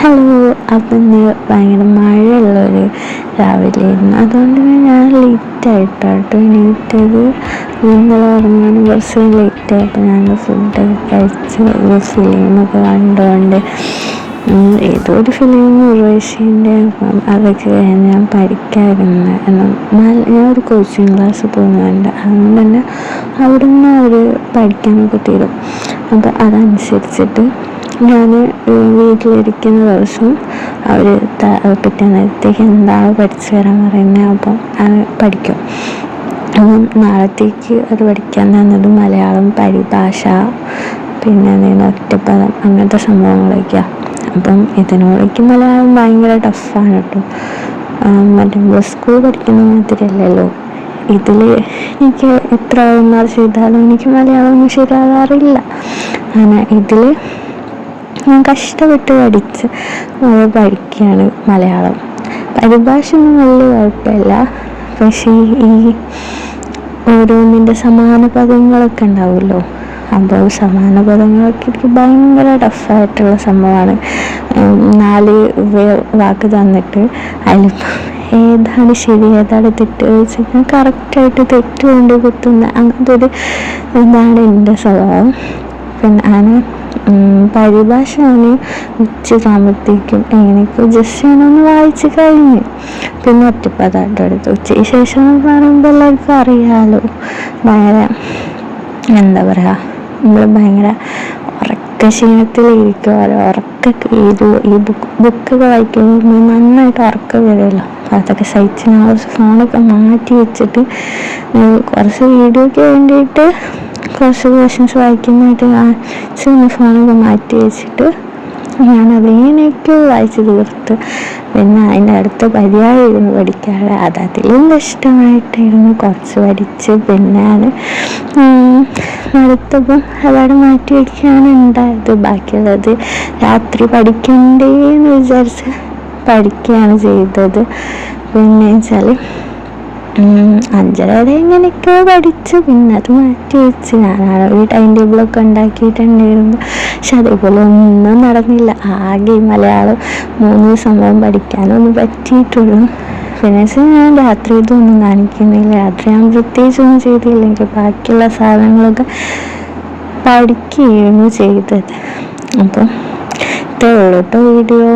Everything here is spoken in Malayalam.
ഹലോ. അപ്പം ഇന്ന് ഭയങ്കര മഴയുള്ളൊരു രാവിലെയായിരുന്നു. അതുകൊണ്ട് തന്നെ ഞാൻ ലേറ്റായിട്ടാട്ടോ എണീറ്റത്. ഇന്നലെ ഉറങ്ങാൻ കുറച്ച് ലേറ്റായി. അപ്പോൾ ഞാൻ ഫുഡൊക്കെ കഴിച്ച് ഒരു ഫിലിമൊക്കെ കണ്ടുകൊണ്ട് ഏതോ ഒരു ഫിലിം ഉർവശീൻ്റെ. അപ്പം അതൊക്കെ കഴിഞ്ഞ് ഞാൻ പഠിക്കാമായിരുന്നു. ഞാൻ ഒരു കോച്ചിങ് ക്ലാസ് പോകുന്നുണ്ട്. അതുകൊണ്ട് തന്നെ അവിടെ നിന്ന് അവർ പഠിക്കാനൊക്കെ തരും. അപ്പോൾ അതനുസരിച്ചിട്ട് ഞാൻ വീട്ടിലിരിക്കുന്ന ദിവസം അവർ പിറ്റേന്നത്തേക്ക് എന്താണ് പഠിച്ചു തരാൻ പറയുന്നത്, അപ്പം അത് പഠിക്കും. അപ്പം നാളത്തേക്ക് അത് പഠിക്കാൻ തന്നത് മലയാളം പരിഭാഷ, പിന്നെ ഒറ്റപ്പദം, അങ്ങനത്തെ സംഭവങ്ങളൊക്കെയാണ്. അപ്പം ഇതിനോടേക്ക് മലയാളം ഭയങ്കര ടഫാണ് കേട്ടോ. മറ്റേ സ്കൂൾ പഠിക്കുന്ന മാതിരിയല്ലല്ലോ. ഇതിൽ എനിക്ക് എത്ര ഒന്നാൾ ചെയ്താലും എനിക്ക് മലയാളം ഒന്നും ശരിയാകാറില്ല. അങ്ങനെ ഇതിൽ ഞാൻ കഷ്ടപ്പെട്ട് പഠിക്കുകയാണ് മലയാളം. പരിഭാഷ ഒന്നും വലിയ കുഴപ്പമില്ല. പക്ഷേ ഈ ഓരോന്നിൻ്റെ സമാന പദങ്ങളൊക്കെ ഉണ്ടാവുമല്ലോ, അപ്പോൾ സമാന പദങ്ങളൊക്കെ എനിക്ക് ഭയങ്കര ടഫായിട്ടുള്ള സംഭവമാണ്. 4 വാക്ക് തന്നിട്ട് അതിൽ ഏതാണ് ശരി ഏതാണ് തെറ്റ് വെച്ച് ഞാൻ കറക്റ്റായിട്ട് തെറ്റ് കൊണ്ട് കുത്തുന്ന അങ്ങനത്തെ ഒരു ഇതാണ് എൻ്റെ സ്വഭാവം. പിന്നെ ഞാൻ പരിഭാഷ ഞാൻ ഉച്ചയാകുമ്പോഴത്തേക്കും എങ്ങനെയൊക്കെ ജസ്റ്റ് ഞാനൊന്ന് വായിച്ച് കഴിഞ്ഞ് പിന്നെ ഒറ്റപ്പദമായിട്ട് എടുത്ത് ഉച്ചയ്ക്ക് ശേഷം പറയുമ്പോൾ എല്ലാവർക്കും അറിയാമല്ലോ, ഭയങ്കര എന്താ പറയുക, നമ്മൾ ഭയങ്കര ഉറക്ക ക്ഷീണത്തിലിരിക്കുമല്ലോ. ഈ ബുക്കൊക്കെ വായിക്കുമ്പോൾ നന്നായിട്ട് ഉറക്കം വരുമല്ലോ. അതൊക്കെ സഹിച്ച് ഞാൻ കുറച്ച് ഫോണൊക്കെ മാറ്റി വെച്ചിട്ട് കുറച്ച് വീഡിയോയ്ക്ക് വേണ്ടിയിട്ട് കുറച്ച് ക്വസ്റ്റ്യൻസ് വായിക്കുന്നതായിട്ട് ഫോണൊക്കെ മാറ്റി വെച്ചിട്ട് ഞാനതെങ്ങനെയൊക്കെ വായിച്ച് തീർത്ത്. പിന്നെ അതിൻ്റെ അടുത്ത പര്യായം ഇരുന്ന് പഠിക്കാതെ അതിലും കഷ്ടമായിട്ടിരുന്ന് കുറച്ച് പഠിച്ച് പിന്നെ ഞാൻ അടുത്തപ്പം അതവിടെ മാറ്റി വയ്ക്കുകയാണ് ഉണ്ടായത്. ബാക്കിയുള്ളത് രാത്രി പഠിക്കണ്ടേന്ന് വിചാരിച്ച് പഠിക്കുകയാണ് ചെയ്തത്. പിന്നെ വെച്ചാൽ 5:30 വരെ ഇങ്ങനെയൊക്കെ പഠിച്ച് പിന്നെ അത് മാറ്റി വെച്ച് ഞാനാണ് ഒരു ടൈം ടേബിളൊക്കെ ഉണ്ടാക്കിയിട്ടുണ്ടായിരുന്നു. പക്ഷെ അതേപോലെ ഒന്നും നടന്നില്ല. ആകെ മലയാളം 3 സംഭവം പഠിക്കാനൊന്നും പറ്റിയിട്ടുള്ളൂ. പിന്നെ ഞാൻ രാത്രി ഇതൊന്നും കാണിക്കുന്നില്ല. രാത്രി ഞാൻ പ്രത്യേകിച്ചൊന്നും ചെയ്തില്ലെങ്കിൽ ബാക്കിയുള്ള സാധനങ്ങളൊക്കെ പഠിക്കുകയായിരുന്നു ചെയ്തത്. അപ്പം ഇത്രയേ ഉള്ളൂ കേട്ടോ വീഡിയോ.